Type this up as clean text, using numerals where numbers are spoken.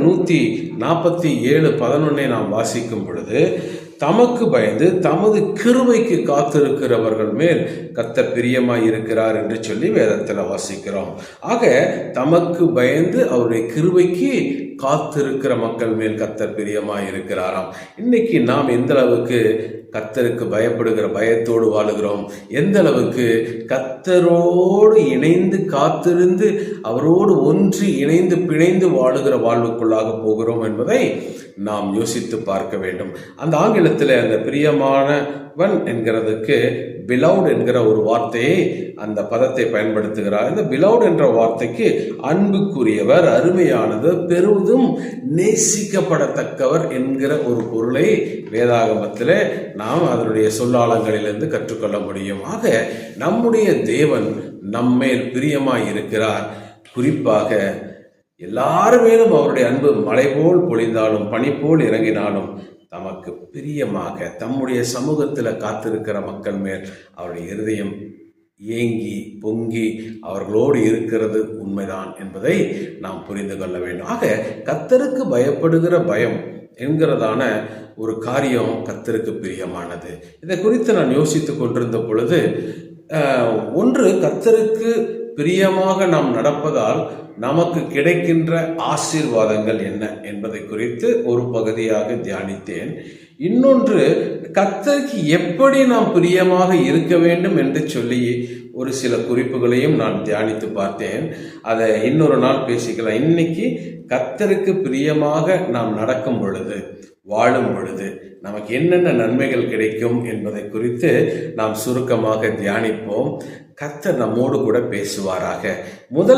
147:11 நாம் வாசிக்கும் பொழுது, தமக்கு பயந்து தமது கிருபைக்கு காத்திருக்கிறவர்கள் மேல் கர்த்தர் பிரியமாய் இருக்கிறார் என்று சொல்லி வேதத்தில் வாசிக்கிறோம். ஆக தமக்கு பயந்து அவருடைய கிருபைக்கு காத்திருக்கிற மக்கள் மேல் கர்த்தர் பிரியமாய் இருக்கிறாராம். இன்னைக்கு நாம் எந்த அளவுக்கு கர்த்தருக்கு பயப்படுகிற பயத்தோடு வாழுகிறோம், எந்த அளவுக்கு கர்த்தரோடு இணைந்து காத்திருந்து அவரோடு ஒன்றி இணைந்து பிணைந்து வாழுகிற வாழ்வுக்குள்ளாக போகிறோம் என்பதை நாம் யோசித்து பார்க்க வேண்டும். அந்த ஆங்கிலத்தில் அந்த பிரியமானவன் என்கிறதுக்கு பிலவுட் என்கிற ஒரு வார்த்தையை, அந்த பதத்தை பயன்படுத்துகிறார். இந்த பிலவுட் என்ற வார்த்தைக்கு அன்புக்குரியவர், அருமையானது, பெரிதும் நேசிக்கப்படத்தக்கவர் என்கிற ஒரு பொருளை வேதாகமத்தில் நாம் அதனுடைய சொல்லாளங்களிலிருந்து கற்றுக்கொள்ள முடியும். ஆக நம்முடைய தேவன் நம்மேல் பிரியமாய் இருக்கிறார். குறிப்பாக எல்லார் மேலும் அவருடைய அன்பு மழை போல் பொழிந்தாலும் பனி போல் இறங்கினாலும் தமக்கு பிரியமாக தம்முடைய சமூகத்தில் காத்திருக்கிற மக்கள் மேல் அவருடைய இருதயம் ஏங்கி பொங்கி அவர்களோடு இருக்கிறது உண்மைதான் என்பதை நாம் புரிந்து கொள்ள வேண்டும். ஆக கர்த்தருக்கு பயப்படுகிற பயம் என்கிறதான ஒரு காரியம் கர்த்தருக்கு பிரியமானது. இதை குறித்து நான் யோசித்து கொண்டிருந்த பொழுது, ஒன்று, கர்த்தருக்கு பிரியமாக நாம் நடப்பதால் நமக்கு கிடைக்கின்ற ஆசீர்வாதங்கள் என்ன என்பதை குறித்து ஒரு பகுதியாக தியானித்தேன். இன்னொன்று, கர்த்தருக்கு எப்படி நாம் பிரியமாக இருக்க வேண்டும் என்று சொல்லி ஒரு சில குறிப்புகளையும் நான் தியானித்து பார்த்தேன். அதை இன்னொரு நாள் பேசிக்கலாம். இன்னைக்கு கர்த்தருக்கு பிரியமாக நாம் நடக்கும் பொழுது, வாழும் பொழுது நமக்கு என்னென்ன நன்மைகள் கிடைக்கும் என்பதை குறித்து நாம் சுருக்கமாக தியானிப்போம். கர்த்தர் நம்மோடு கூட பேசுவாராக. முதல்